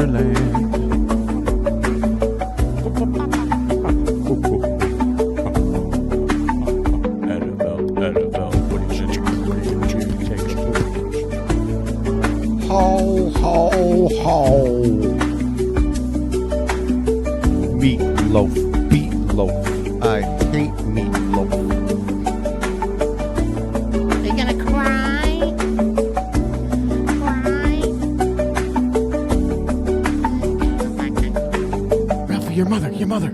Wonderland. Ho, ho, ho. Meatloaf, beatloaf. I hate meatloaf. Are you gonna cry? Cry? Ralphie, your mother.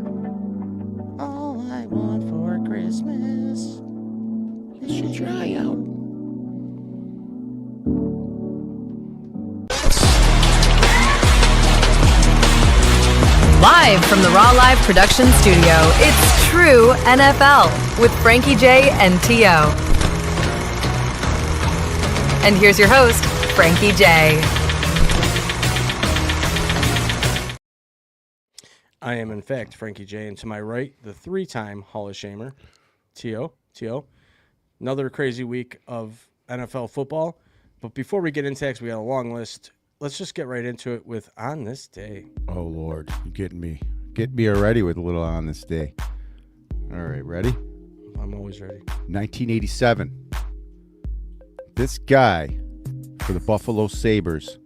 All I want for Christmas is your tryout. Live from the Raw Live production studio, it's True NFL with Frankie J and T.O. And here's your host, Frankie J. I am, in fact, Frankie J. And to my right, the three-time Hall of Shamer, T.O. Another crazy week of NFL football. But before we get into it, we got a long list. Let's just get right into it with On This Day. Oh, Lord. You're getting me. Get me already with a little On This Day. All right, ready? I'm always ready. 1987. This guy for the Buffalo Sabres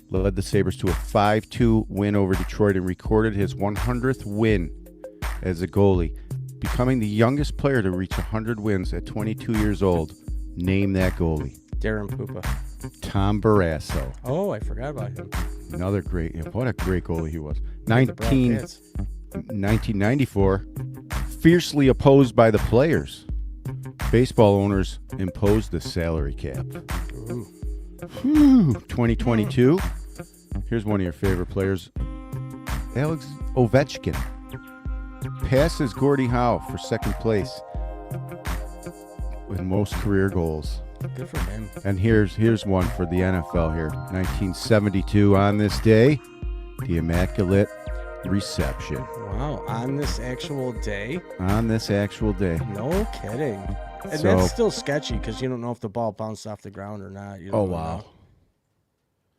led the Sabres to a 5-2 win over Detroit and recorded his 100th win as a goalie, becoming the youngest player to reach 100 wins at 22 years old. Name that goalie. Darren Pupa. Tom Barrasso. Oh, I forgot about him. Another great, what a great goalie he was. With the brown pants. 1994, fiercely opposed by the players. Baseball owners imposed the salary cap. Ooh. 2022, here's one of your favorite players, Alex Ovechkin. Passes Gordie Howe for second place with most career goals. Good for him. And here's one for the NFL here. 1972 on this day, the Immaculate Reception. Wow, on this actual day? On this actual day. No kidding. And So- that's still sketchy because you don't know if the ball bounced off the ground or not. You don't Oh, really wow.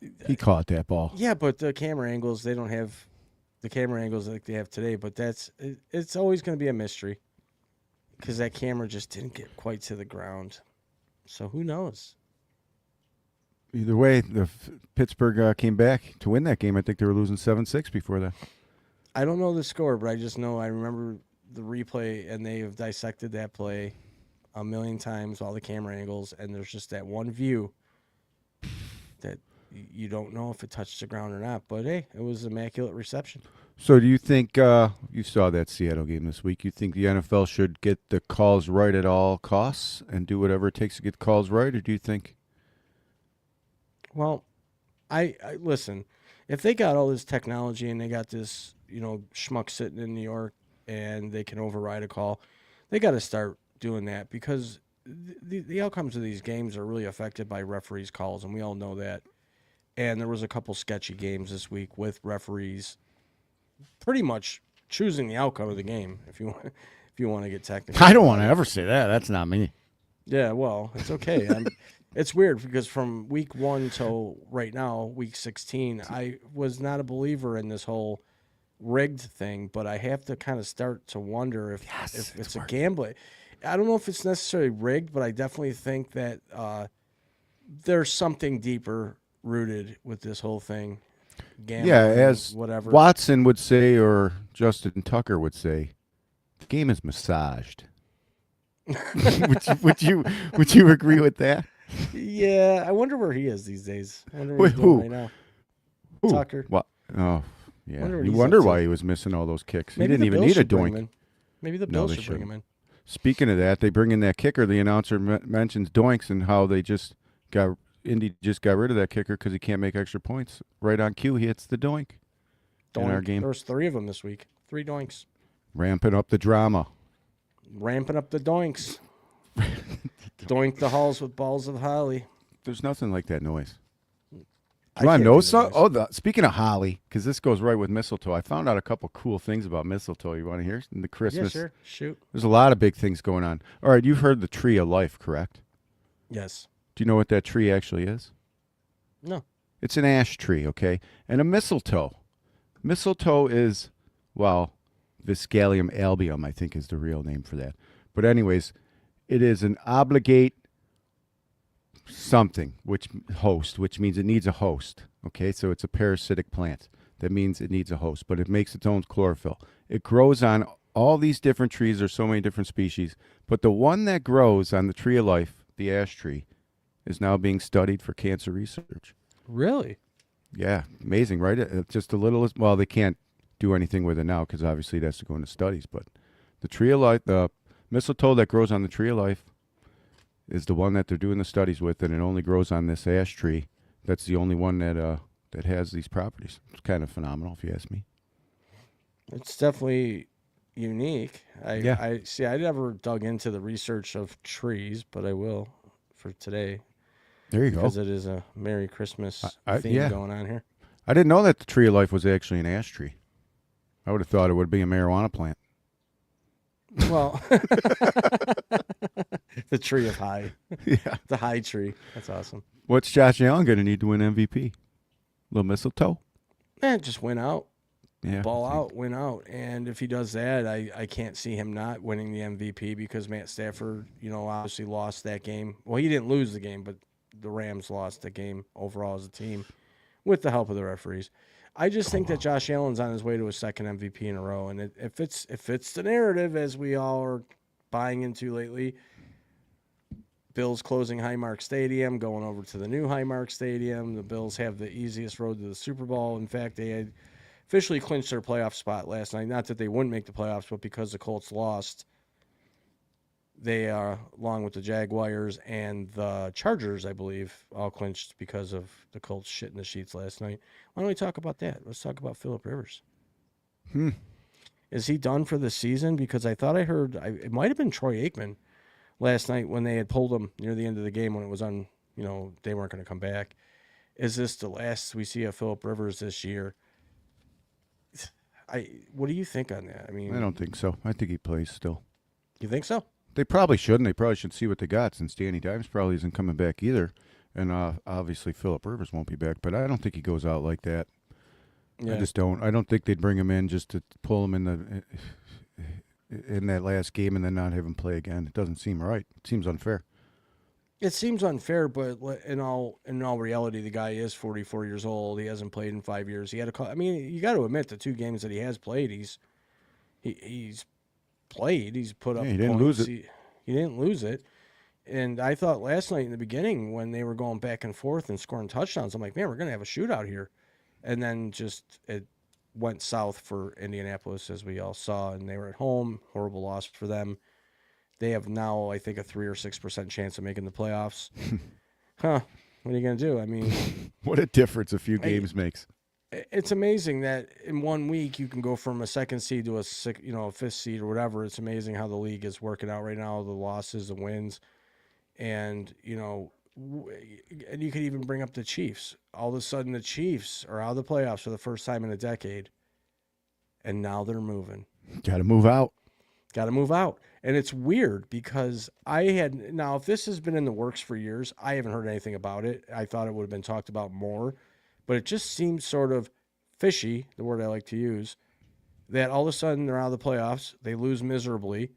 know. He caught that ball. Yeah, but the camera angles, they don't have the camera angles like they have today. But it's always going to be a mystery because that camera just didn't get quite to the ground. So who knows? Either way, Pittsburgh came back to win that game. I think they were losing 7-6 before that. I don't know the score, but I just know I remember the replay, and they have dissected that play a million times, all the camera angles, and there's just that one view that you don't know if it touched the ground or not. But, hey, it was immaculate reception. So do you think, you saw that Seattle game this week, you think the NFL should get the calls right at all costs and do whatever it takes to get calls right, or do you think? Well, I listen, if they got all this technology and they got this, schmuck sitting in New York and they can override a call, they got to start doing that because the outcomes of these games are really affected by referees' calls, and we all know that. And there was a couple sketchy games this week with referees pretty much choosing the outcome of the game, if you want to get technical. I don't want to ever say that. That's not me. Yeah, well, it's okay. It's weird because from week 1 till right now, week 16, I was not a believer in this whole rigged thing, but I have to kind of start to wonder if it's a gambling. I don't know if it's necessarily rigged, but I definitely think that there's something deeper rooted with this whole thing. Gambling, Yeah, as whatever. Watson would say, or Justin Tucker would say, the game is massaged. would you agree with that? Yeah, I wonder where he is these days. I wonder what Wait, he's doing who? right now. Who? Tucker. What? Oh, yeah. Wonder what You he's wonder up to. why he was missing all those kicks. Maybe he didn't the even Bills need a should bring him doink. in. Maybe the No, Bills they should bring him shouldn't. in. Speaking of that, they bring in that kicker. The announcer mentions doinks and how they Indy just got rid of that kicker because he can't make extra points. Right on cue, he hits the doink. In our game. There was 3 of them this week. 3 doinks. Ramping up the drama. Ramping up the doinks. Doink the halls with balls of holly. There's nothing like that noise. I Do I can't know do the some? noise. Speaking of holly, because this goes right with mistletoe, I found out a couple cool things about mistletoe. You want to hear? In the Yeah, Christmas, sure. Shoot. there's a lot of big things going on. All right, you've heard the tree of life, correct? Yes. Do you know what that tree actually is? No. It's an ash tree, okay? And a mistletoe. Mistletoe is, well, Viscalium albium, I think is the real name for that. But anyways, it is an obligate something, which means it needs a host. Okay, so it's a parasitic plant. That means it needs a host, but it makes its own chlorophyll. It grows on all these different trees. There's so many different species, but the one that grows on the tree of life, the ash tree, is now being studied for cancer research. Really? Yeah, amazing, right? It's just a little. Well, they can't do anything with it now because obviously it has to go into studies. But the tree of life, the mistletoe that grows on the tree of life, is the one that they're doing the studies with, and it only grows on this ash tree. That's the only one that has these properties. It's kind of phenomenal, if you ask me. It's definitely unique. Yeah. I see. I never dug into the research of trees, but I will for today There you go. because it is a Merry Christmas theme yeah. going on here. I didn't know that the tree of life was actually an ash tree. I would have thought it would be a marijuana plant. Well, the tree of high, Yeah. the high tree. That's awesome. What's Josh Allen going to need to win MVP? Little mistletoe? Just win out. Yeah. Ball out, win out. And if he does that, I can't see him not winning the MVP because Matt Stafford, obviously lost that game. Well, he didn't lose the game, but the Rams lost the game overall as a team with the help of the referees. I just think that Josh Allen's on his way to a second MVP in a row. And if it's the narrative, as we all are buying into lately, Bills closing Highmark Stadium, going over to the new Highmark Stadium. The Bills have the easiest road to the Super Bowl. In fact, they had officially clinched their playoff spot last night. Not that they wouldn't make the playoffs, but because the Colts lost, they are, along with the Jaguars and the Chargers, I believe, all clinched because of the Colts shit in the sheets last night. Why don't we talk about that? Let's talk about Phillip Rivers. Is he done for the season? Because I thought I heard, it might have been Troy Aikman last night when they had pulled him near the end of the game when it was on, they weren't going to come back. Is this the last we see of Phillip Rivers this year? What do you think on that? I mean, I don't think so. I think he plays still. You think so? They probably shouldn't. They probably should see what they got since Danny Dimes probably isn't coming back either. And obviously Phillip Rivers won't be back. But I don't think he goes out like that. Yeah. I just don't. I don't think they'd bring him in just to pull him in that last game and then not have him play again. It doesn't seem right. It seems unfair. It seems unfair, but in all reality, the guy is 44 years old. He hasn't played in 5 years. He had a call. I mean, you got to admit the 2 games that he has played, he's played. He's put up. Yeah, he didn't points. lose it. He didn't lose it. And I thought last night in the beginning when they were going back and forth and scoring touchdowns, I'm like, man, we're gonna have a shootout here. And then just it went south for Indianapolis, as we all saw, and they were at home. Horrible loss for them. They have now, I think, a 3 or 6% chance of making the playoffs. What are you going to do? I mean, what a difference a few games makes. It's amazing that in 1 week you can go from a second seed to a fifth seed or whatever. It's amazing how the league is working out right now, the losses, the wins. And, and you could even bring up the Chiefs. All of a sudden the Chiefs are out of the playoffs for the first time in a decade. And now they're moving. Got to move out. Got to move out. And it's weird because if this has been in the works for years, I haven't heard anything about it. I thought it would have been talked about more, but it just seems sort of fishy, the word I like to use, that all of a sudden they're out of the playoffs. They lose miserably.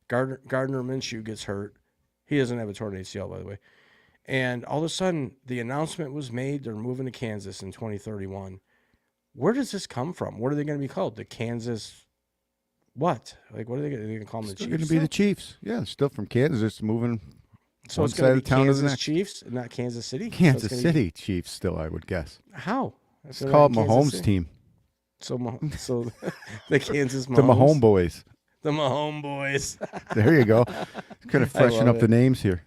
Gardner Minshew gets hurt. He doesn't have a torn ACL, by the way. And all of a sudden the announcement was made. They're moving to Kansas in 2031. Where does this come from? What are they going to be called? The Kansas what? Like, what are they going to call them? The Chiefs? They're going to be the Chiefs. Yeah, they're still from Kansas, moving so one it's side going of to be town to the Kansas next. Chiefs, not Kansas City? Kansas City Chiefs still, I would guess. How? It's called Mahomes' team. So the Kansas Mahomes? The Mahomes boys. The Mahomes boys. There you go. Kind of freshen up the names here.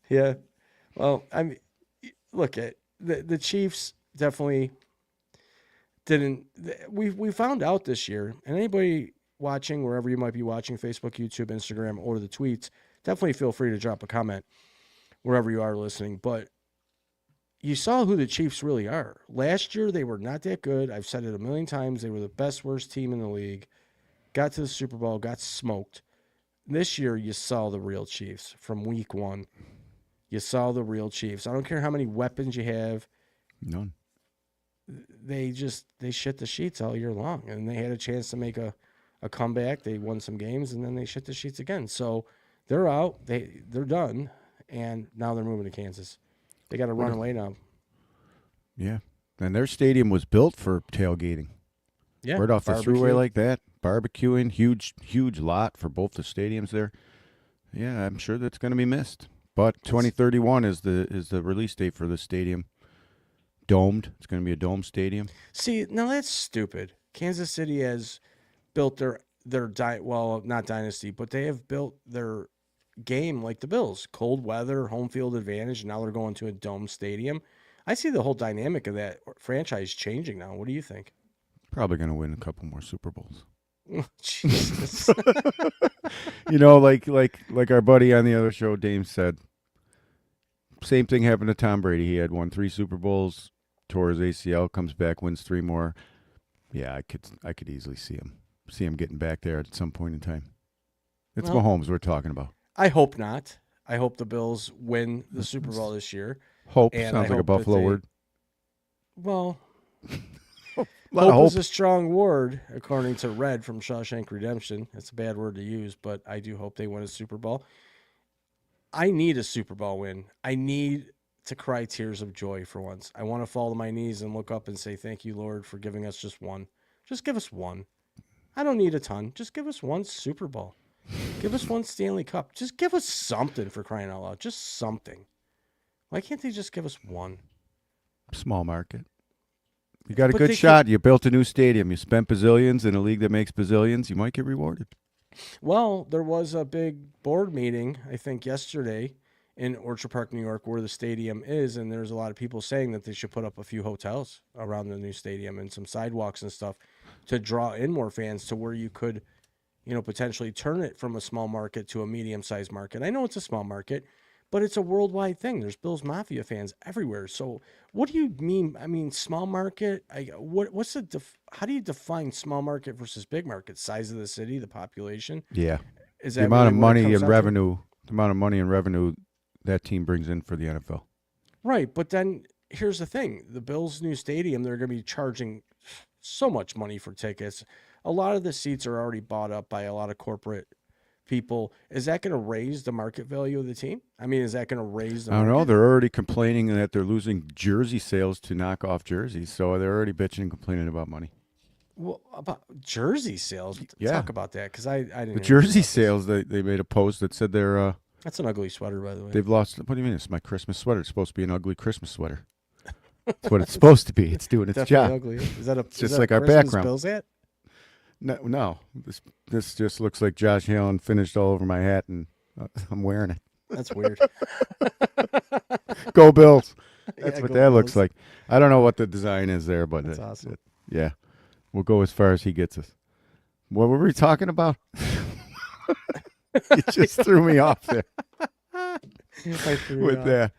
Yeah. Well, I mean, look at the Chiefs definitely didn't. We found out this year, and anybody watching, wherever you might be watching, Facebook, YouTube, Instagram, or the tweets, definitely feel free to drop a comment wherever you are listening. But you saw who the Chiefs really are. Last year, they were not that good. I've said it a million times. They were the best, worst team in the league. Got to the Super Bowl, got smoked. This year, you saw the real Chiefs from week 1. You saw the real Chiefs. I don't care how many weapons you have. None. they shit the sheets all year long, and they had a chance to make a comeback. They won some games, and then they shit the sheets again. So they're out. They're done, and now they're moving to Kansas. They got to run away now. Yeah, and their stadium was built for tailgating. Yeah, Right off the barbecue. thruway like that, barbecuing, huge lot for both the stadiums there. Yeah, I'm sure that's going to be missed. But 2031 is the release date for the stadium. Domed. It's going to be a dome stadium. See, now that's stupid. Kansas City has built their not dynasty, but they have built their game like the Bills. Cold weather, home field advantage. Now they're going to a dome stadium. I see the whole dynamic of that franchise changing now. What do you think? Probably going to win a couple more Super Bowls. Jesus. You know, like our buddy on the other show, Dame, said, same thing happened to Tom Brady. He had won 3 Super Bowls, tore his ACL, comes back, wins 3 more. Yeah, I could easily see him getting back there at some point in time. It's Mahomes we're talking about. I hope not. I hope the Bills win the Super Bowl this year. Hope And sounds I like a hope that Buffalo they- word. Well, Lot of hope is hope. a strong word, according to Red from Shawshank Redemption. It's a bad word to use, but I do hope they win a Super Bowl. I need a Super Bowl win. I need to cry tears of joy for once. I want to fall to my knees and look up and say, thank you, Lord, for giving us just one. Just give us one. I don't need a ton. Just give us one Super Bowl. Give us one Stanley Cup. Just give us something, for crying out loud. Just something. Why can't they just give us one? Small market. You got a But good they shot. You built a new stadium. You spent bazillions in a league that makes bazillions. You might get rewarded. Well, there was a big board meeting, I think, yesterday in Orchard Park, New York, where the stadium is, and there's a lot of people saying that they should put up a few hotels around the new stadium and some sidewalks and stuff to draw in more fans to where you could, potentially turn it from a small market to a medium-sized market. I know it's a small market, but it's a worldwide thing. There's Bills Mafia fans everywhere. So what do you mean? I mean, small market, how do you define small market versus big market? Size of the city, the population? Yeah. Is The that amount of really what it money comes and down to? revenue, the amount of money and revenue that team brings in for the NFL. Right, but then here's the thing. The Bills' new stadium, they're going to be charging so much money for tickets. A lot of the seats are already bought up by a lot of corporate people. Is that going to raise the market value of the team? I mean, is that going to raise the I don't know. market? They're already complaining that they're losing jersey sales to knockoff jerseys. So they're already bitching and complaining about money. Well, about jersey sales, Yeah. talk about that, because I didn't The hear anything jersey about this. sales, they made a post that said That's an ugly sweater, by the way. they've lost. What do you mean? It's my Christmas sweater. It's supposed to be an ugly Christmas sweater. That's what it's supposed to be. It's doing its Definitely job. ugly. Is that a It's is just that a like our Christmas background. Bills hat? No. This just looks like Josh Allen finished all over my hat, and I'm wearing it. That's weird. Go Bills. That's Yeah, what go that looks Bills. like. I don't know what the design is there, but That's awesome. yeah, we'll go as far as he gets us. What were we talking about? You just threw me off there I threw with it off. that.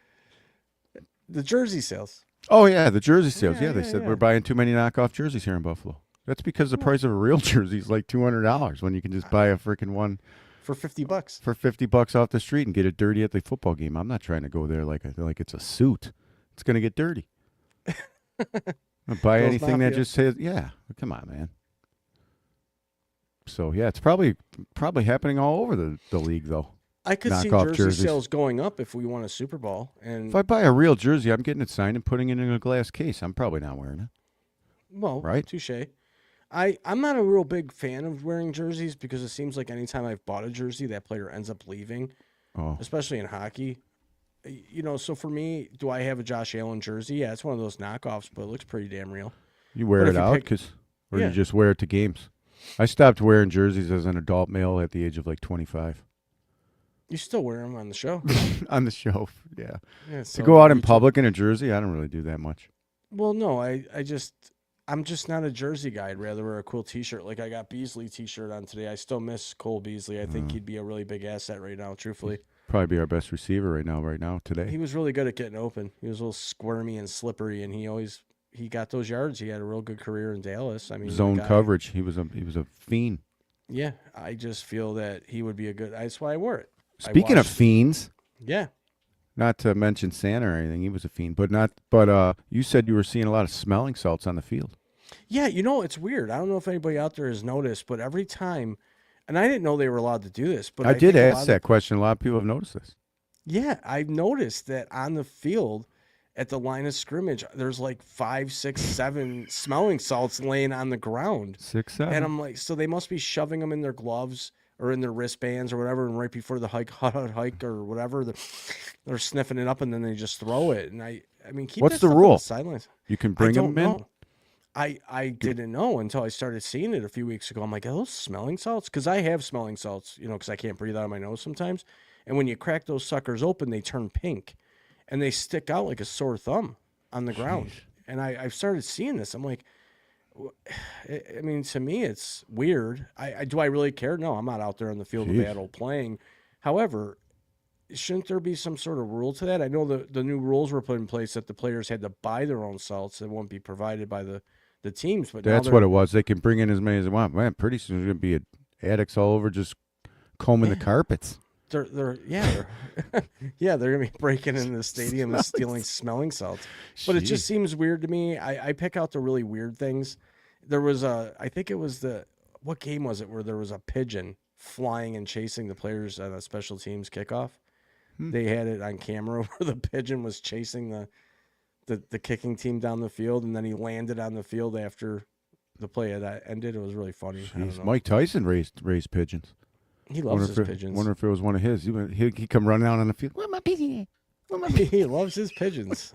The jersey sales. Oh yeah, the jersey sales. Yeah, Yeah, they yeah, said yeah. we're buying too many knockoff jerseys here in Buffalo. That's because the price of a real jersey is like $200 when you can just buy a freaking one For $50. for $50 off the street and get it dirty at the football game. I'm not trying to go there like it's a suit. It's gonna get dirty. I'll buy Bills anything that Mafia. just says, yeah. Come on, man. So yeah, it's probably happening all over the league though. I could see Knockoff jersey jerseys. sales going up if we won a Super Bowl. And If I buy a real jersey, I'm getting it signed and putting it in a glass case. I'm probably not wearing it. well, Right. touche. I'm not a real big fan of wearing jerseys because it seems like anytime I've bought a jersey, that player ends up leaving, Oh, especially in hockey. So for me, do I have a Josh Allen jersey? Yeah, it's one of those knockoffs, but it looks pretty damn real. you wear But it if you out pick- or Yeah. you just wear it to games? I stopped wearing jerseys as an adult male at the age of like 25. You still wear them on the show. On the show, yeah. Yeah, To so go out in you too. public in a jersey, I don't really do that much. Well, no, I'm just not a jersey guy. I'd rather wear a cool T-shirt. Like I got Beasley T-shirt on today. I still miss Cole Beasley. I think he'd be a really big asset right now. Truthfully, Probably be our best receiver right now today. he was really good at getting open. He was a little squirmy and slippery, and he got those yards. He had a real good career in Dallas. I mean, the Zone guy- coverage. He was a fiend. Yeah, I just feel that he would be a good. That's why I wore it. I Speaking of watched- fiends, yeah, Not to mention Santa or anything. He was a fiend. But you said you were seeing a lot of smelling salts on the field. Yeah, it's weird. I don't know if anybody out there has noticed, but every time, and I didn't know they were allowed to do this, but I I did think a lot ask of that question. A lot of people have noticed this. yeah, I've noticed that on the field at the line of scrimmage, there's like 5, 6, 7 smelling salts laying on the ground. 6, And 7. I'm like, so they must be shoving them in their gloves or in their wristbands or whatever. And right before the hike or whatever, they're sniffing it up and then they just throw it. And I mean, keep What's that the stuff on rule? the sidelines. You can I bring don't them in. know. I didn't know until I started seeing it a few weeks ago. I'm like, are those smelling salts? Because I have smelling salts, because I can't breathe out of my nose sometimes. And when you crack those suckers open, they turn pink and they stick out like a sore thumb on the ground. And I've started seeing this. I'm like, I mean, to me, it's weird. Do I really care? No, I'm not out there on the field of Jeez. battle playing. However, shouldn't there be some sort of rule to that? I know the new rules were put in place that the players had to buy their own salts. They won't be provided by the teams. But That's what it was. They can bring in as many as they want. Man, pretty soon there's going to be addicts all over just combing the carpets. They're yeah, they're gonna be breaking into the stadium and stealing smelling salts. But it just seems weird to me. I pick out the really weird things. There was I think it was what game was it where there was a pigeon flying and chasing the players on a special teams kickoff. They had it on camera where the pigeon was chasing the kicking team down the field, and then he landed on the field after the play had ended. It was really funny. I don't know. Mike Tyson raised pigeons. He loves his pigeons. Wonder if it was one of his. He come running out on the field. Where my pigeon? Where my He loves his pigeons.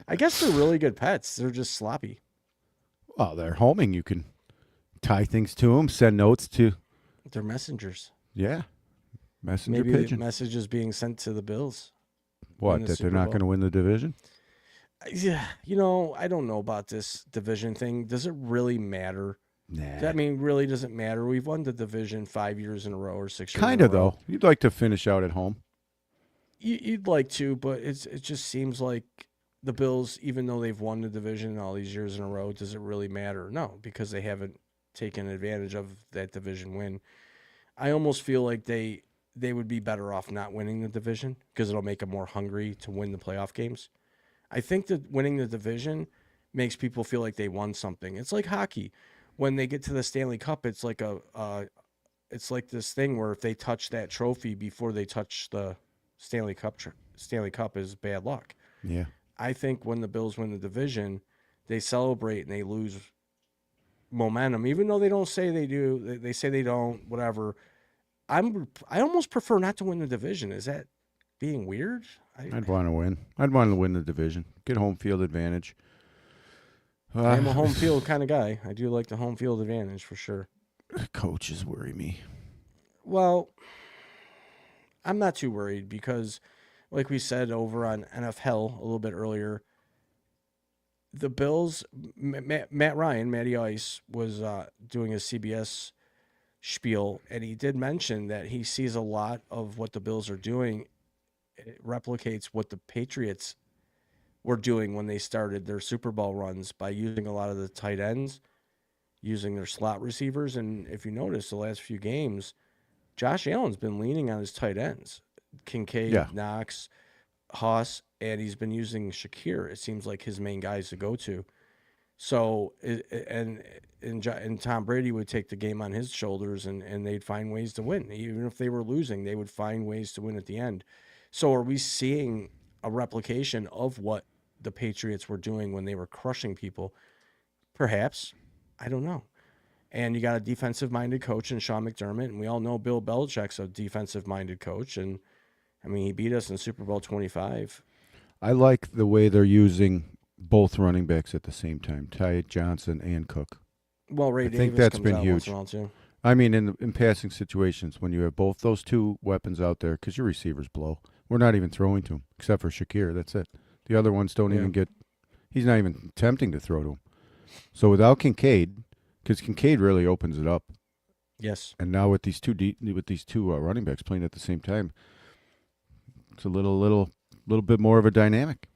I guess they're really good pets. They're just sloppy. Well, they're homing. You can tie things to them, send notes to. They're messengers. Yeah, messenger Maybe the pigeon. message is being sent to the Bills. What? in the That they're Super not Bowl. going to win the division? Yeah, I don't know about this division thing. Does it really matter? Nah. I mean, really doesn't matter. We've won the division 5 years in a row or 6 years. Kind in of a row. though. You'd like to finish out at home. You'd like to, but it just seems like the Bills, even though they've won the division all these years in a row, does it really matter? No, because they haven't taken advantage of that division win. I almost feel like they would be better off not winning the division because it'll make them more hungry to win the playoff games. I think that winning the division makes people feel like they won something. It's like hockey. When they get to the Stanley Cup, it's like it's like this thing where if they touch that trophy before they touch the Stanley Cup is bad luck. Yeah. I think when the Bills win the division, they celebrate and they lose momentum, even though they don't say they do. They say they don't. Whatever. I almost prefer not to win the division. Is that being weird? I'd want to win. I'd want to win the division. Get home field advantage. I'm a home field kind of guy. I do like the home field advantage for sure. Coaches worry me. Well, I'm not too worried because, like we said over on NFL a little bit earlier, the Bills, Matt Ryan, Matty Ice, was doing a CBS spiel, and he did mention that he sees a lot of what the Bills are doing. It replicates what the Patriots were doing when they started their Super Bowl runs by using a lot of the tight ends, using their slot receivers. And if you notice the last few games, Josh Allen's been leaning on his tight ends, Kincaid, Knox, Haas, and he's been using Shakir. It seems like his main guys to go to. So, and Tom Brady would take the game on his shoulders and they'd find ways to win. Even if they were losing, they would find ways to win at the end. So are we seeing a replication of what the Patriots were doing when they were crushing people? Perhaps. I don't know. And you got a defensive-minded coach in Sean McDermott, and we all know Bill Belichick's a defensive-minded coach. And, I mean, he beat us in Super Bowl 25. I like the way they're using both running backs at the same time, Ty Johnson and Cook. Well, Ray I Davis think that's comes been out huge. once in a while, too. I mean, in passing situations, when you have both those two weapons out there, because your receivers blow. We're not even throwing to him, except for Shakir. That's it. The other ones don't even get – he's not even attempting to throw to him. So without Kincaid, because Kincaid really opens it up. Yes. And now with these two running backs playing at the same time, it's a little bit more of a dynamic.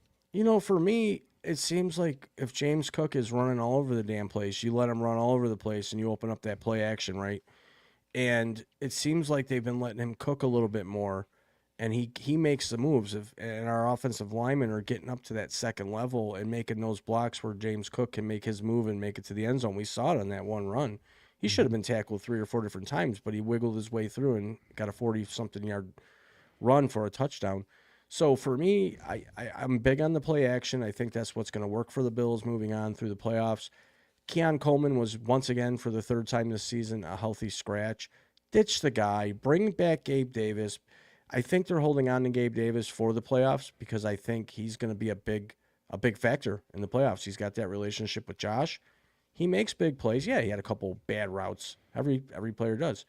For me, it seems like if James Cook is running all over the damn place, you let him run all over the place and you open up that play action, right? And it seems like they've been letting him cook a little bit more and he makes the moves. And our offensive linemen are getting up to that second level and making those blocks where James Cook can make his move and make it to the end zone. We saw it on that one run. He should have been tackled 3 or 4 different times, but he wiggled his way through and got a 40-something yard run for a touchdown. So for me, I'm big on the play action. I think that's what's going to work for the Bills moving on through the playoffs. Keon Coleman was once again, for the third time this season, a healthy scratch. Ditch the guy. Bring back Gabe Davis. I think they're holding on to Gabe Davis for the playoffs because I think he's going to be a big factor in the playoffs. He's got that relationship with Josh. He makes big plays. Yeah, he had a couple bad routes. Every player does.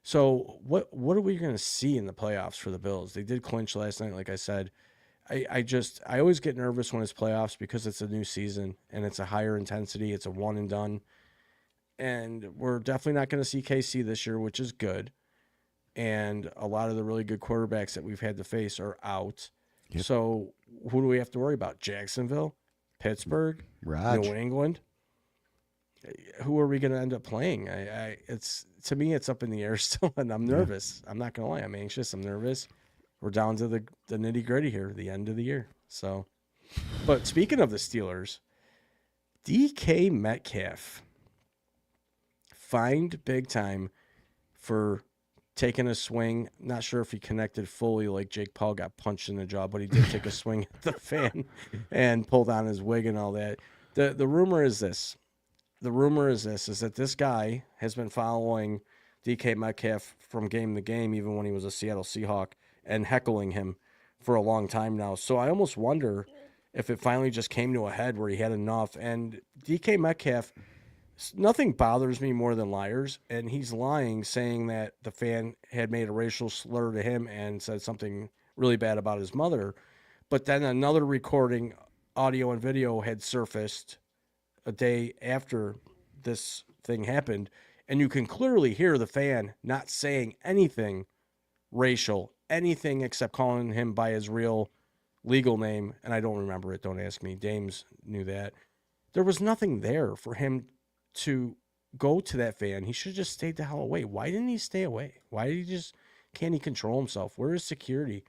So what are we going to see in the playoffs for the Bills? They did clinch last night, like I said. I always get nervous when it's playoffs because it's a new season and it's a higher intensity. It's a one and done. And we're definitely not going to see KC this year, which is good. And a lot of the really good quarterbacks that we've had to face are out. Yep. So who do we have to worry about? Jacksonville, Pittsburgh, Raj. New England. Who are we going to end up playing? To me, it's up in the air still, and I'm nervous. I'm not going to lie. I'm anxious. I'm nervous. We're down to the nitty gritty here, the end of the year. So, but speaking of the Steelers, DK Metcalf fined big time for taking a swing. Not sure if he connected fully, like Jake Paul got punched in the jaw, but he did take a swing at the fan and pulled on his wig and all that. The rumor is this. Is that this guy has been following DK Metcalf from game to game, even when he was a Seattle Seahawk, and heckling him for a long time now. So I almost wonder if it finally just came to a head where he had enough. And DK Metcalf, nothing bothers me more than liars, and he's lying, saying that the fan had made a racial slur to him and said something really bad about his mother. But then another recording, audio and video, had surfaced a day after this thing happened, and you can clearly hear the fan not saying anything racial, anything except calling him by his real legal name, and I don't remember it, don't ask me. Dames knew that. There was nothing there for him to go to that fan. He should have just stayed the hell away. Why didn't he stay away? Why did he just, can't he control himself? Where is security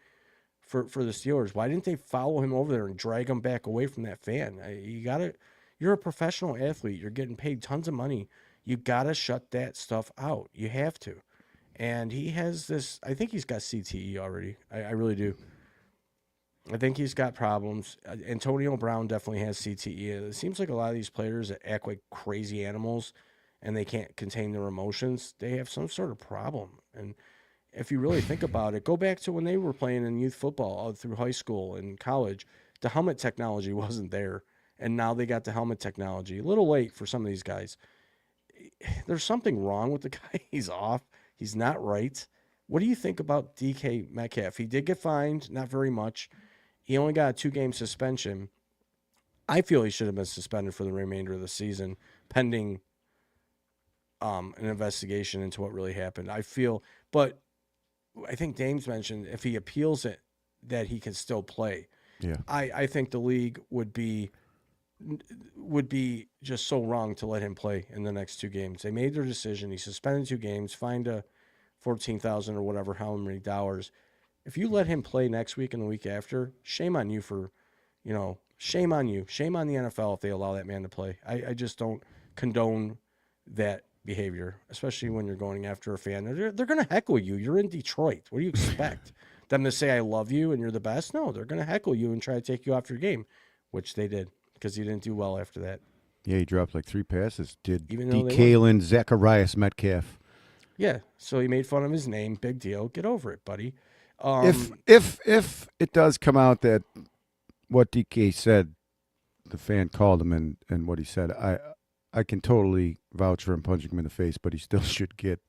for the Steelers? Why didn't they follow him over there and drag him back away from that fan? You're a professional athlete. You're getting paid tons of money. You got to shut that stuff out. You have to. And he has this, I think he's got CTE already. I really do. I think he's got problems. Antonio Brown definitely has CTE. It seems like a lot of these players that act like crazy animals and they can't contain their emotions, they have some sort of problem. And if you really think about it, go back to when they were playing in youth football all through high school and college. The helmet technology wasn't there. And now they got the helmet technology. A little late for some of these guys. There's something wrong with the guy. He's off. He's not right. What do you think about DK Metcalf? He did get fined, not very much. He only got a 2-game suspension. I feel he should have been suspended for the remainder of the season, pending an investigation into what really happened. But I think Dames mentioned if he appeals it, that he can still play. Yeah. I think the league would be just so wrong to let him play in the next 2 games. They made their decision. He suspended 2 games, fined a $14,000 or whatever, how many dollars. If you let him play next week and the week after, shame on you shame on you. Shame on the NFL if they allow that man to play. I just don't condone that behavior, especially when you're going after a fan. They're going to heckle you. You're in Detroit. What do you expect? Them to say, I love you and you're the best? No, they're going to heckle you and try to take you off your game, which they did. Because he didn't do well after that. Yeah, he dropped like 3 passes. Did Even DK Zacharias Metcalf. Yeah, so he made fun of his name. Big deal. Get over it, buddy. If it does come out that what DK said, the fan called him and what he said, I can totally vouch for him punching him in the face, but he still should get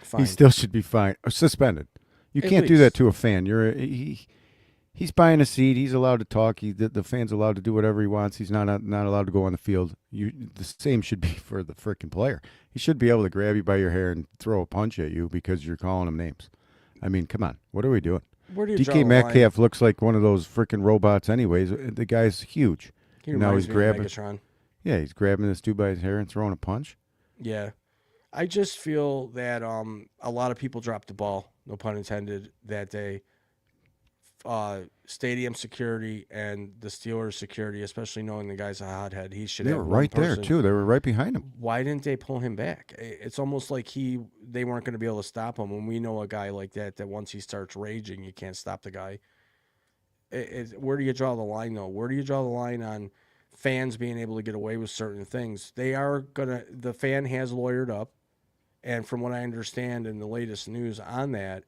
Fined. He still should be fined or suspended. You can't do that to a fan. He's buying a seat. He's allowed to talk. The fan's allowed to do whatever he wants. He's not allowed to go on the field. The same should be for the freaking player. He should be able to grab you by your hair and throw a punch at you because you're calling him names. I mean, come on. What are we doing? Where do you draw the DK Metcalf line? looks like one of those freaking robots anyways. The guy's huge. He now reminds he's me of grabbing. Megatron. Yeah, he's grabbing this dude by his hair and throwing a punch. Yeah. I just feel that a lot of people dropped the ball, no pun intended, that day. stadium security and the Steelers security, especially knowing the guy's a hothead. He should They have were one right there person. too. They were right behind him. Why didn't they pull him back? It's almost like they weren't going to be able to stop him. And we know a guy like that once he starts raging, you can't stop the guy. Where do you draw the line, though? Where do you draw the line on fans being able to get away with certain things? The fan has lawyered up. And from what I understand in the latest news on that,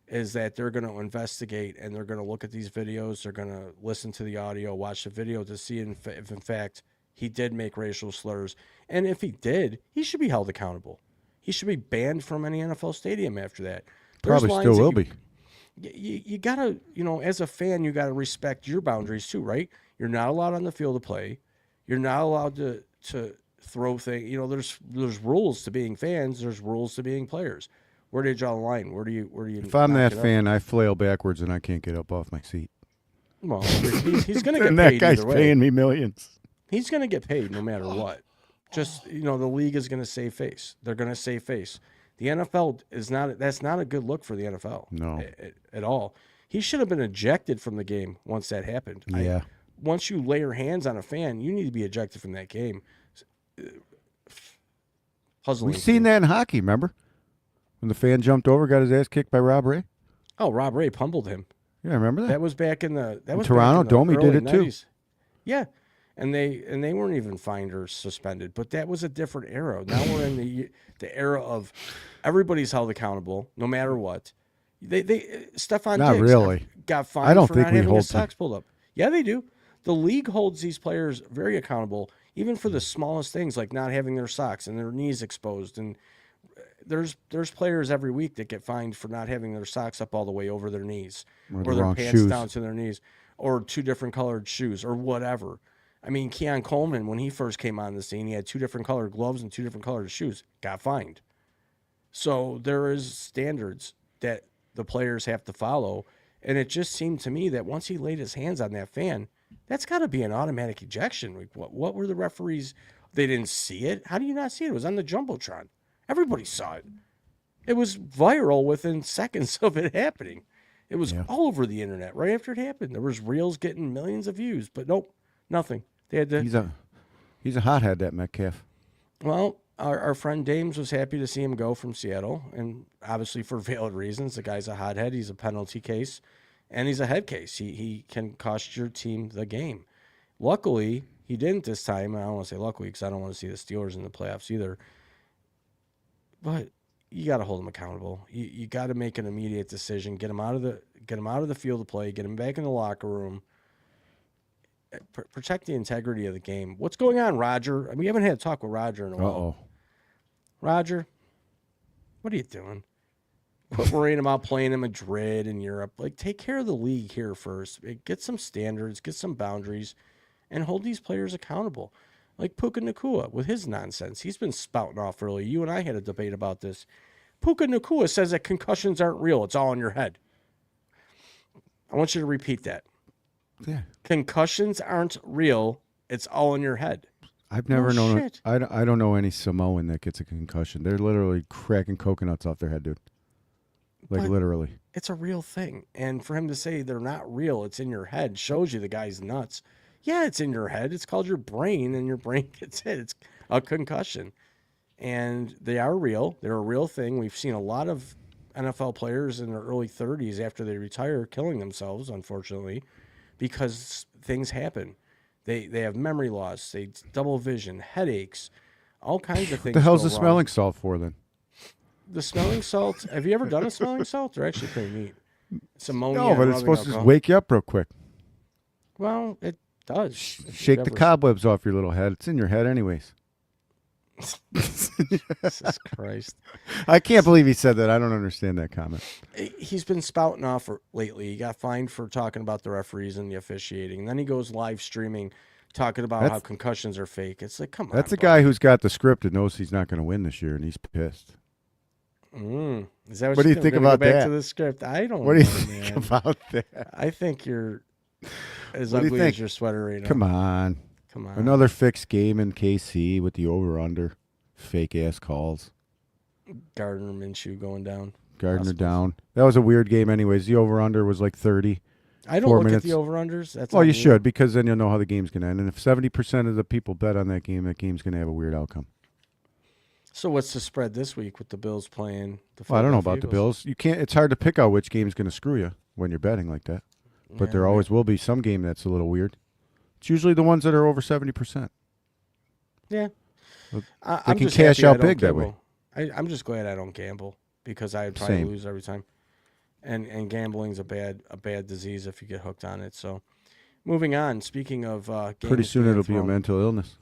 is that they're going to investigate and they're going to look at these videos. They're going to listen to the audio, watch the video to see if in fact, he did make racial slurs. And if he did, he should be held accountable. He should be banned from any NFL stadium after that. Probably still will be. You got to, as a fan, you got to respect your boundaries too, right? You're not allowed on the field to play. You're not allowed to throw things. There's rules to being fans. There's rules to being players. Where do you draw the line? Where do you? If I'm that fan, I flail backwards and I can't get up off my seat. Well, he's going to get And paid that guy's either way. paying me millions. He's going to get paid no matter what. Just, the league is going to save face. They're going to save face. The NFL that's not a good look for the NFL. No. At all. He should have been ejected from the game once that happened. Yeah. Once you lay your hands on a fan, you need to be ejected from that game. Puzzling. We've seen that in hockey, remember? When the fan jumped over, got his ass kicked by Rob Ray? Oh, Rob Ray pummeled him. Yeah, remember that? That was back in the Toronto Dome, he did it too. Yeah. And they weren't even fined or suspended, but that was a different era. Now we're in the era of everybody's held accountable, no matter what. Stephon Not Diggs really. got fined I don't for think not we having hold his socks pulled up. Yeah, they do. The league holds these players very accountable, even for the smallest things like not having their socks and their knees exposed. And there's players every week that get fined for not having their socks up all the way over their knees, Or their wrong pants shoes. down to their knees, or two different colored shoes, or whatever. I mean, Keon Coleman, when he first came on the scene, he had two different colored gloves and two different colored shoes. Got fined. So there is standards that the players have to follow. And it just seemed to me that once he laid his hands on that fan, that's got to be an automatic ejection. Like, what were the referees? They didn't see it? How do you not see it? It was on the Jumbotron. Everybody saw it. It was viral within seconds of it happening. It was all over the internet right after it happened. There was reels getting millions of views, but nope, nothing. They had to. He's a hothead, that Metcalf. Well, our friend Dames was happy to see him go from Seattle, and obviously for valid reasons. The guy's a hothead. He's a penalty case, and he's a head case. He can cost your team the game. Luckily, he didn't this time. And I don't want to say luckily because I don't want to see the Steelers in the playoffs either. But you got to hold him accountable. You got to make an immediate decision. Get him out of the field of play. Get him back in the locker room. Protect the integrity of the game. What's going on, Roger? We haven't had a talk with Roger in a while. Uh-oh. Roger, what are you doing? Quit worrying about playing in Madrid and Europe. Like, take care of the league here first. Get some standards, get some boundaries, and hold these players accountable. Like Puka Nacua with his nonsense. He's been spouting off early. You and I had a debate about this. Puka Nacua says that concussions aren't real. It's all in your head. I want you to repeat that. Yeah. Concussions aren't real. It's all in your head. I've never known. Shit. I don't know any Samoan that gets a concussion. They're literally cracking coconuts off their head, dude. Like, But literally. it's a real thing. And for him to say they're not real, it's in your head, shows you the guy's nuts. Yeah, it's in your head. It's called your brain, and your brain gets hit. It's a concussion. And they are real. They're a real thing. We've seen a lot of NFL players in their early 30s after they retire killing themselves, unfortunately, because things happen. They have memory loss, they double vision, headaches, all kinds of things. What the hell's go the wrong. smelling salt for, then? The smelling salt. Have you ever done a smelling salt? They're actually pretty neat. It's ammonia. No, but and it's rubbing supposed to just alcohol. wake you up real quick. Well, it does. If you've Shake the ever- cobwebs off your little head. It's in your head anyways. Jesus Christ. I can't believe he said that. I don't understand that comment. He's been spouting off lately. He got fined for talking about the referees and the officiating. And then he goes live streaming talking about how concussions are fake. It's like, come on. That's a bud. guy who's got the script and knows he's not going to win this year, and he's pissed. Is that What do you you're think gonna about go back that? to the script? I don't What do you know, think man. about that? I think you're as What do you ugly think? as your sweater right now. Come on. Come on. Another fixed game in KC with the over-under. Fake-ass calls. Gardner Minshew going down. Gardner Possible. down. That was a weird game anyways. The over-under was like 30. I don't 4 look minutes. at the over-unders. That's Well, on you me. should, because then you'll know how the game's going to end. And if 70% of the people bet on that game's going to have a weird outcome. So what's the spread this week with the Bills playing the Well, I don't know Philadelphia about the Eagles? Bills. You can't. It's hard to pick out which game's going to screw you when you're betting like that. But Yeah, there always will be some game that's a little weird. It's usually the ones that are over 70%. Yeah. Look, I'm can just cash happy I out don't big that way. gamble. I'm just glad I don't gamble because I'd probably Same. lose every time. And gambling's a bad disease if you get hooked on it. So moving on. Speaking of games Pretty soon being it'll be a thrown- mental illness.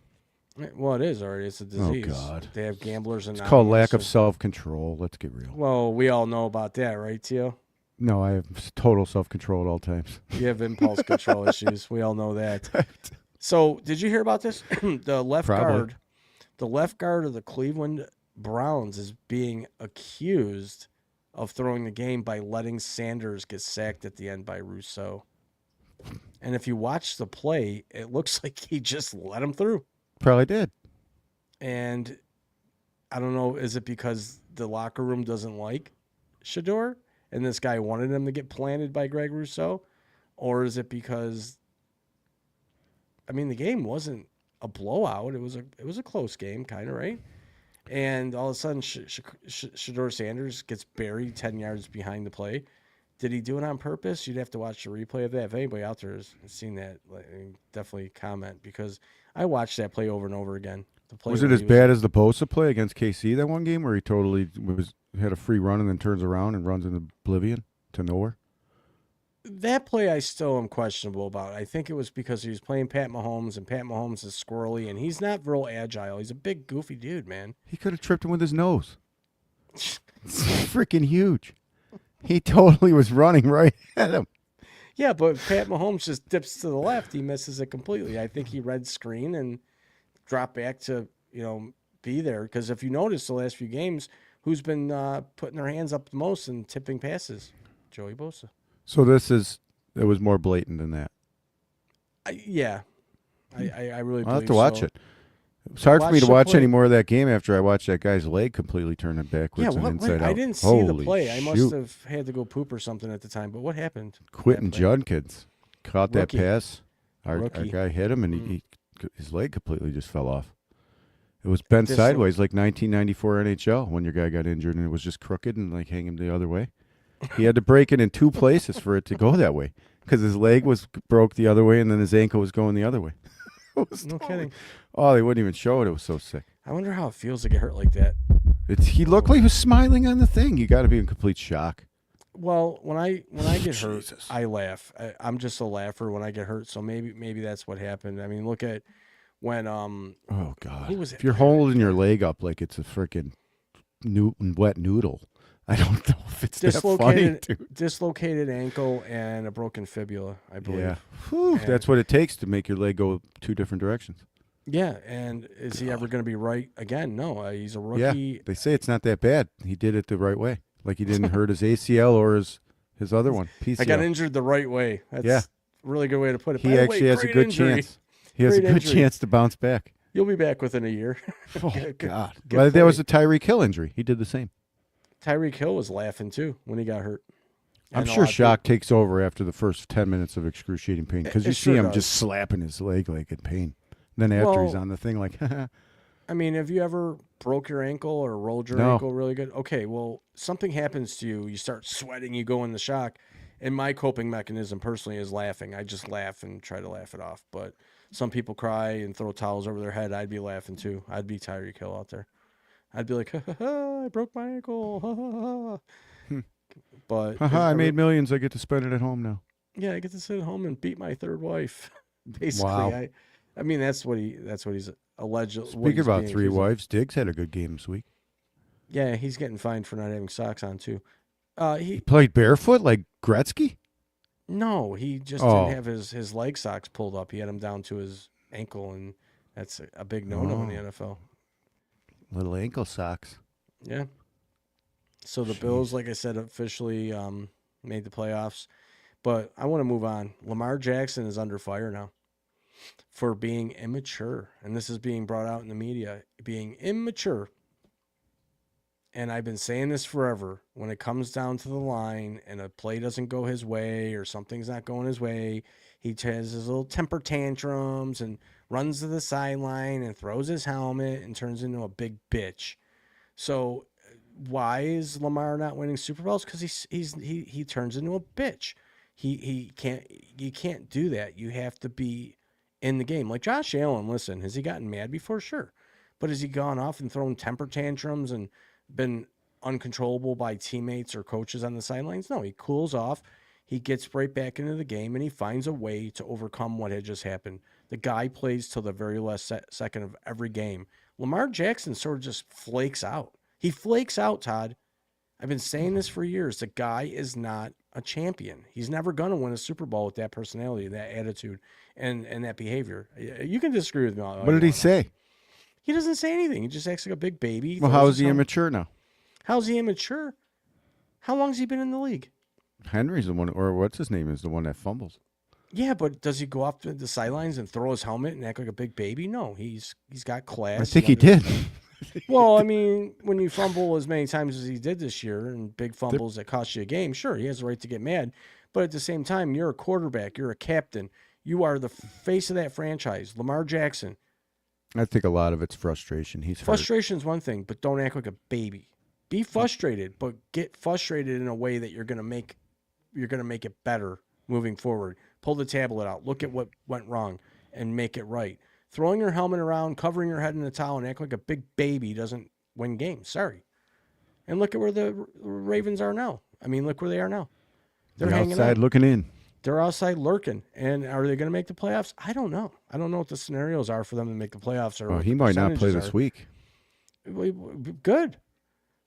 Well, it is already. It's a disease. God. They have gamblers and It's called lack of self-control. Let's get real. Well, we all know about that, right, Tio? No, I have total self-control at all times. You have impulse control issues. We all know that. So, did you hear about this? The left Probably. guard of the Cleveland Browns is being accused of throwing the game by letting Sanders get sacked at the end by Rousseau. And if you watch the play, it looks like he just let him through. Probably did. And I don't know, is it because the locker room doesn't like Shador and this guy wanted him to get planted by Greg Rousseau? Or is it because, I mean, the game wasn't a blowout. It was a close game, kind of, right? And all of a sudden, Shador Sanders gets buried 10 yards behind the play. Did he do it on purpose? You'd have to watch the replay of that. If anybody out there has seen that, definitely comment, because I watched that play over and over again. The play Was it where as he bad as the Bosa play against KC that one game where he totally had a free run and then turns around and runs in oblivion to nowhere? That play I still am questionable about. I think it was because he was playing Pat Mahomes, and Pat Mahomes is squirrely, and he's not real agile. He's a big, goofy dude, man. He could have tripped him with his nose. It's freaking huge. He totally was running right at him. Yeah, but Pat Mahomes just dips to the left. He misses it completely. I think he read screen and dropped back to, be there. Because if you notice the last few games, who's been putting their hands up the most and tipping passes? Joey Bosa. So it was more blatant than that. I really I'll have believe to watch so. it. It's hard for me Watch to the watch play. any more of that game after I watched that guy's leg completely turn it backwards and inside out. I didn't see the Holy play. I must shoot. have had to go poop or something at the time. But what happened? Quentin That play? Judkins caught that Rookie. pass. Our Rookie. guy hit him, and his leg completely just fell off. It was bent This- sideways like 1994 NHL when your guy got injured, and it was just crooked and like hanging the other way. He had to break it in two places for it to go that way because his leg was broke the other way, and then his ankle was going the other way. It was No totally- kidding. Oh, they wouldn't even show it. It was so sick. I wonder how it feels to get hurt like that. He looked like he was smiling on the thing. You got to be in complete shock. Well, when I get hurt, Jesus. I laugh. I'm just a laugher when I get hurt. So maybe that's what happened. I mean, look at when Oh God! Who was it? If you're holding your leg up like it's a freaking wet noodle, I don't know if it's that funny, dude. dislocated ankle and a broken fibula, I believe. Yeah, Whew, And- that's what it takes to make your leg go two different directions. Yeah, and is he ever going to be right again? No, he's a Yeah, rookie. they say it's not that bad. He did it the right way. Like he didn't hurt his ACL or his other one, PCL. I got injured the right way. That's Yeah. a really good way to put it. He By the actually way, has a great good injury. chance. He has a Great good injury. chance to bounce back. You'll be back within a year. Oh Good- God! good Well, that play. was a Tyreek Hill injury. He did the same. Tyreek Hill was laughing too when he got hurt. I'm And a sure lot of shock takes over after the first 10 minutes of excruciating pain because It you sure see him does. just slapping his leg like in pain. Then after he's Well, on the thing, like, I mean, have you ever broke your ankle or rolled your No. ankle really good? Okay, well, something happens to you. You start sweating. You go in the shock. And my coping mechanism personally is laughing. I just laugh and try to laugh it off. But some people cry and throw towels over their head. I'd be laughing too. I'd be Tyreek Hill out there. I'd be like, ha, ha, ha, I broke my ankle. Ha, ha, ha. But haha, I made millions. I get to spend it at home now. yeah, I get to sit at home and beat my third wife. Basically, Wow. I mean, that's what he's alleged. Speaking about three wives, Diggs had a good game this week. Yeah, he's getting fined for not having socks on too. He played barefoot like Gretzky? No, he just Oh. didn't have his leg socks pulled up. He had them down to his ankle, and that's a big no-no in the NFL. Little ankle socks. Yeah. So the Bills, like I said, officially made the playoffs. But I want to move on. Lamar Jackson is under fire now for being immature. And this is being brought out in the media, being immature and I've been saying this forever, when it comes down to the line and a play doesn't go his way or something's not going his way, he has his little temper tantrums and runs to the sideline and throws his helmet and turns into a big bitch. So why is Lamar not winning Super Bowls? Because he turns into a bitch. He can't, you can't do that. You have to be in the game. Like Josh Allen, listen, has he gotten mad before? Sure. But has he gone off and thrown temper tantrums and been uncontrollable by teammates or coaches on the sidelines? No, he cools off. He gets right back into the game, and he finds a way to overcome what had just happened. The guy plays till the very last second of every game. Lamar Jackson sort of just flakes out. He flakes out, Todd. I've been saying this for years. The guy is not a champion. He's never going to win a Super Bowl with that personality, that attitude, and that behavior. You can disagree with me. What did he say? He doesn't say anything. He just acts like a big baby. Well, how is he immature now? How's he immature? How long has he been in the league? Henry's the one, or what's his name, is the one that fumbles. Yeah, but does he go off to the sidelines and throw his helmet and act like a big baby? No, he's got class. I think he did. Well, I mean, when you fumble as many times as he did this year and big fumbles that cost you a game, sure, he has the right to get mad. But at the same time, you're a quarterback. You're a captain. You are the face of that franchise. Lamar Jackson. I think a lot of it's frustration. Frustration is one thing, but don't act like a baby. Be frustrated, but get frustrated in a way that you're going to make it better moving forward. Pull the tablet out. Look at what went wrong and make it right. Throwing your helmet around, covering your head in a towel, and act like a big baby doesn't win games. Sorry. And look at where the Ravens are now. I mean, look where they are now. They're hanging outside out. Looking in. They're outside lurking. And are they going to make the playoffs? I don't know. I don't know what the scenarios are for them to make the playoffs. Or he might not play this week. Good.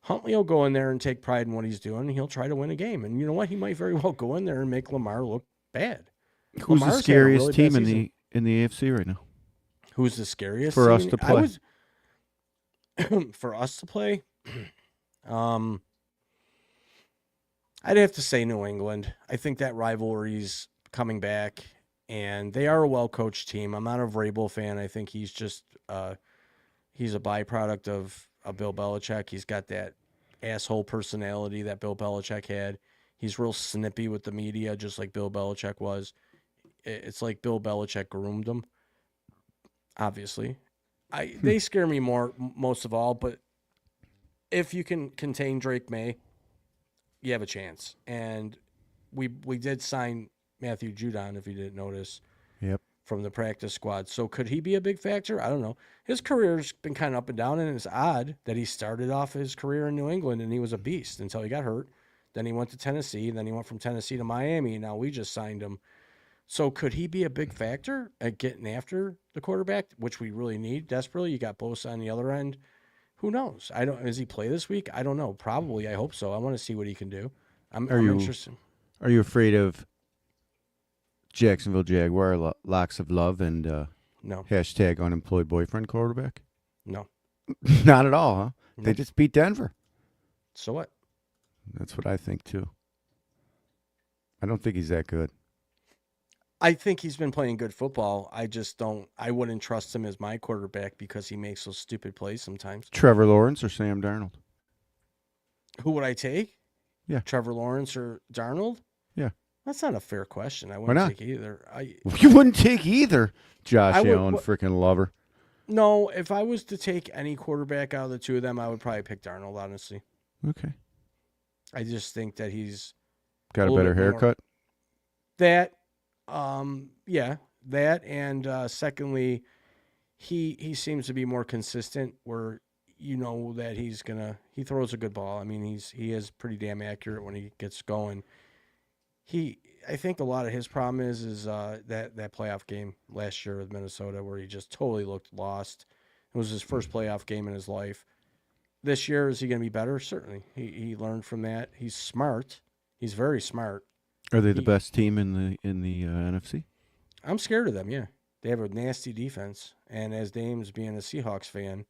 Huntley will go in there and take pride in what he's doing. He'll try to win a game. And you know what? He might very well go in there and make Lamar look bad. Who's Lamar's the scariest really team in the AFC right now? Who's the scariest for team? us to play? For us to play, I'd have to say New England. I think that rivalry's coming back, and they are a well-coached team. I'm not a Vrabel fan. I think he's just he's a byproduct of Bill Belichick. He's got that asshole personality that Bill Belichick had. He's real snippy with the media, just like Bill Belichick was. It's like Bill Belichick groomed him. Obviously, they scare me most of all. But if you can contain Drake May, you have a chance. And we did sign Matthew Judon, if you didn't notice. Yep. From the practice squad. So could he be a big factor? I don't know. His career's been kind of up and down, and it's odd that he started off his career in New England and he was a beast until he got hurt. Then he went to Tennessee, and then he went from Tennessee to Miami, and now we just signed him. So could he be a big factor at getting after the quarterback, which we really need desperately? You got Bosa on the other end. Who knows? Does he play this week? I don't know. Probably. I hope so. I want to see what he can do. I'm interested. Are you afraid of Jacksonville Jaguar locks of love and no hashtag unemployed boyfriend quarterback? No. Not at all, huh? No. They just beat Denver. So what? That's what I think too. I don't think he's that good. I think he's been playing good football. I wouldn't trust him as my quarterback because he makes those stupid plays sometimes. Trevor Lawrence or Sam Darnold? Who would I take? Yeah. Trevor Lawrence or Darnold? Yeah. That's not a fair question. I wouldn't take either. You wouldn't take either, Josh Allen, freaking lover. No, if I was to take any quarterback out of the two of them, I would probably pick Darnold, honestly. Okay. I just think that he's got a better haircut. Yeah, that, and secondly, he seems to be more consistent. Where you know that he throws a good ball. I mean, he is pretty damn accurate when he gets going. I think a lot of his problem is that playoff game last year with Minnesota where he just totally looked lost. It was his first playoff game in his life. This year, is he going to be better? Certainly. He learned from that. He's smart. He's very smart. Are they the best team in the NFC? I'm scared of them, yeah. They have a nasty defense. And as Dames, being a Seahawks fan,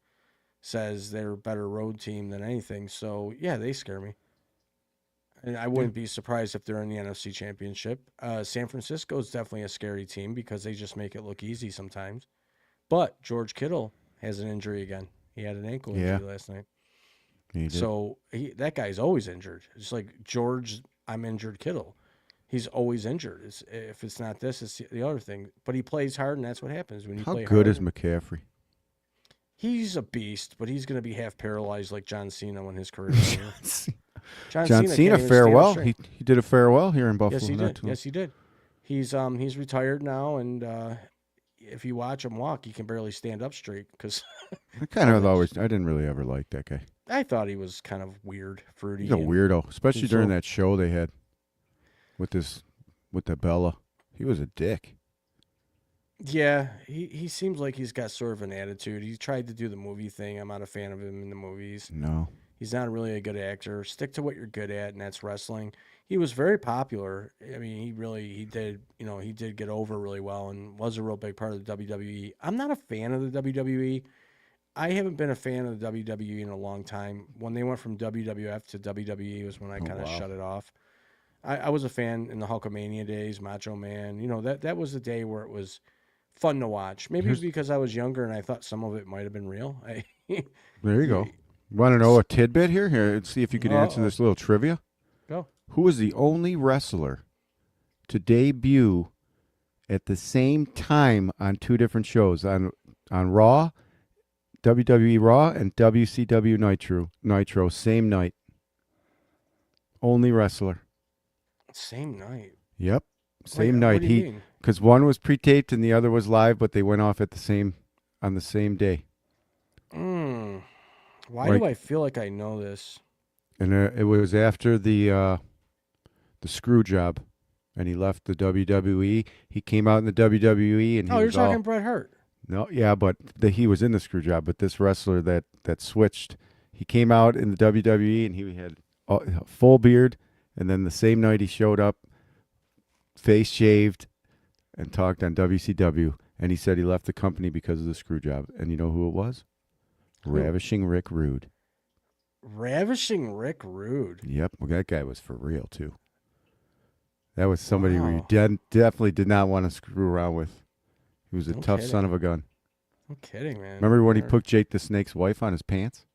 says they're a better road team than anything. So, yeah, they scare me. And I wouldn't be surprised if they're in the NFC Championship. San Francisco is definitely a scary team because they just make it look easy sometimes. But George Kittle has an injury again. He had an ankle injury last night. He did. So that guy's always injured. It's like George, I'm injured Kittle. He's always injured. If it's not this, it's the other thing. But he plays hard, and that's what happens when you How play good hard. is McCaffrey? He's a beast, but he's going to be half paralyzed like John Cena when his career's over. John can't Cena even stand farewell. up straight. He did a farewell here in Buffalo. Yes, he not did. too- Yes, he did. He's retired now, and if you watch him walk, he can barely stand up straight because I kind of always. I didn't really ever like that guy. I thought he was kind of weird, fruity. He's a and- weirdo, especially he's during so- that show they had with the Bella. He was a dick. Yeah, he seems like he's got sort of an attitude. He tried to do the movie thing. I'm not a fan of him in the movies. No. He's not really a good actor. Stick to what you're good at, and that's wrestling. He was very popular. I mean, he did get over really well and was a real big part of the WWE. I'm not a fan of the WWE. I haven't been a fan of the WWE in a long time. When they went from WWF to WWE was when I kind of wow. shut it off. I was a fan in the Hulkamania days, Macho Man. You know, that was the day where it was fun to watch. Maybe Here's- because I was younger and I thought some of it might have been real. There you go. Want to know a tidbit here? Here, let's see if you can answer Uh-oh. this little trivia. Go. Who was the only wrestler to debut at the same time on two different shows on Raw, WWE Raw, and WCW Nitro, same night? Only wrestler. Same night. Yep, Wait, same what night. do you mean? Because one was pre-taped and the other was live, but they went off at on the same day. Why Like- do I feel like I know this? And it was after the screw job, and he left the WWE. He came out in the WWE, and he Oh, you're was all, talking Bret Hart. no, yeah, but he was in the screw job. But this wrestler that switched, he came out in the WWE, and he had a full beard. And then the same night he showed up, face shaved, and talked on WCW. And he said he left the company because of the screw job. And you know who it was? Who? Ravishing Rick Rude. Ravishing Rick Rude. Yep, well, that guy was for real too. That was somebody who you Wow. definitely did not want to screw around with. He was a No tough son kidding. of a gun. No kidding, man. Remember when he Or- put Jake the Snake's wife on his pants?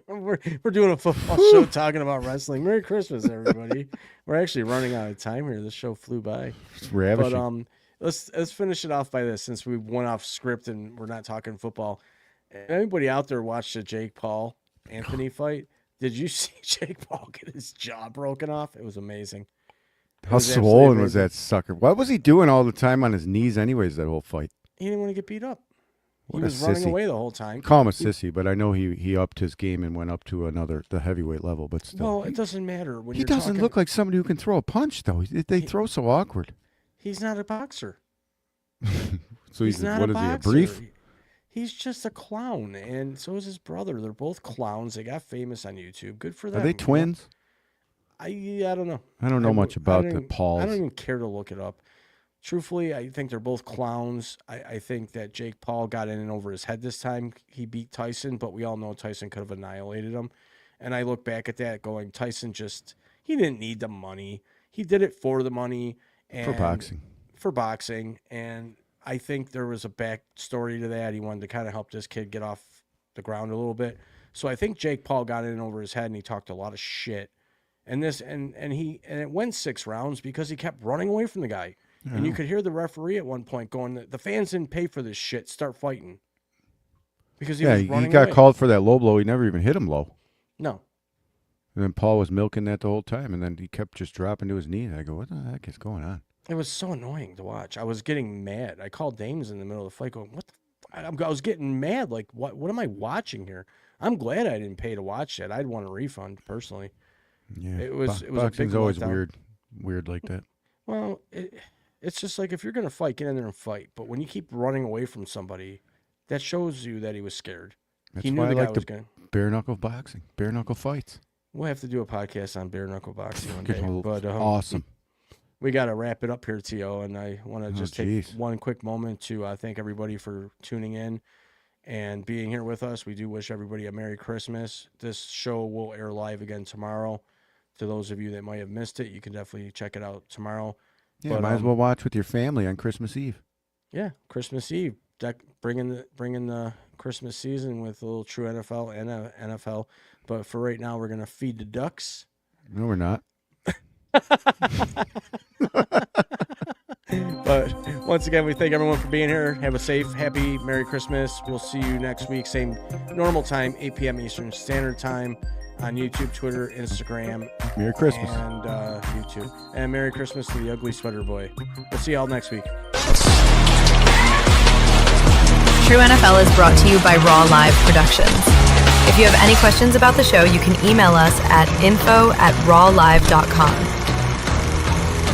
we're doing a football show talking about wrestling. Merry Christmas, everybody. We're actually running out of time here. This show flew by. It's ravishing. But let's finish it off by this since we went off script and we're not talking football. Anybody out there watched the Jake Paul Anthony fight? Did you see Jake Paul get his jaw broken off? It was amazing. How was absolutely swollen was amazing. that sucker? What was he doing all the time on his knees anyways, that whole fight? He didn't want to get beat up. He What a was running sissy. away the whole time. Call him a sissy, but I know he upped his game and went up to the heavyweight level, but still. Well, it doesn't matter when he you're doesn't talking- look like somebody who can throw a punch, though. They throw so awkward. He's not a boxer. So he's not what a is he, a boxer. brief? He's just a clown, and so is his brother. They're both clowns. They got famous on YouTube. Good for Are them. they you know? twins? I don't know. I don't know much about the Pauls. I don't even care to look it up. Truthfully, I think they're both clowns. I think that Jake Paul got in and over his head this time. He beat Tyson, but we all know Tyson could have annihilated him. And I look back at that going, Tyson he didn't need the money. He did it for the money. And For boxing. For boxing. And I think there was a backstory to that. He wanted to kind of help this kid get off the ground a little bit. So I think Jake Paul got in over his head and he talked a lot of shit. And it went 6 rounds because he kept running away from the guy. And you could hear the referee at one point going, the fans didn't pay for this shit. Start fighting. Because he was He running got away. called for that low blow. He never even hit him low. No. And then Paul was milking that the whole time, and then he kept just dropping to his knee. And I go, what the heck is going on? It was so annoying to watch. I was getting mad. I called Dames in the middle of the fight going, what the I was getting mad. Like, what am I watching here? I'm glad I didn't pay to watch that. I'd want a refund, personally. Yeah, It was a big boxing's always letdown. weird like that. Well, it's just like if you're going to fight, get in there and fight. But when you keep running away from somebody, that shows you that he was scared. That's He knew why I the guy like was the going to. bare knuckle boxing, bare knuckle fights. We'll have to do a podcast on bare knuckle boxing one day. Fucking But awesome. we got to wrap it up here, T.O., and I want to just take jeez. one quick moment to thank everybody for tuning in and being here with us. We do wish everybody a Merry Christmas. This show will air live again tomorrow. To those of you that might have missed it, you can definitely check it out tomorrow. Yeah, But, might as well watch with your family on Christmas Eve. Yeah, Christmas Eve. Bringing the Christmas season with a little true NFL and NFL. But for right now, we're going to feed the ducks. No, we're not. But once again, we thank everyone for being here. Have a safe, happy, Merry Christmas. We'll see you next week, same normal time, 8 p.m. Eastern Standard Time on YouTube, Twitter, Instagram, Merry Christmas. and YouTube. And Merry Christmas to the ugly sweater boy. We'll see y'all next week. True NFL is brought to you by Raw Live Productions. If you have any questions about the show, you can email us at info@rawlive.com.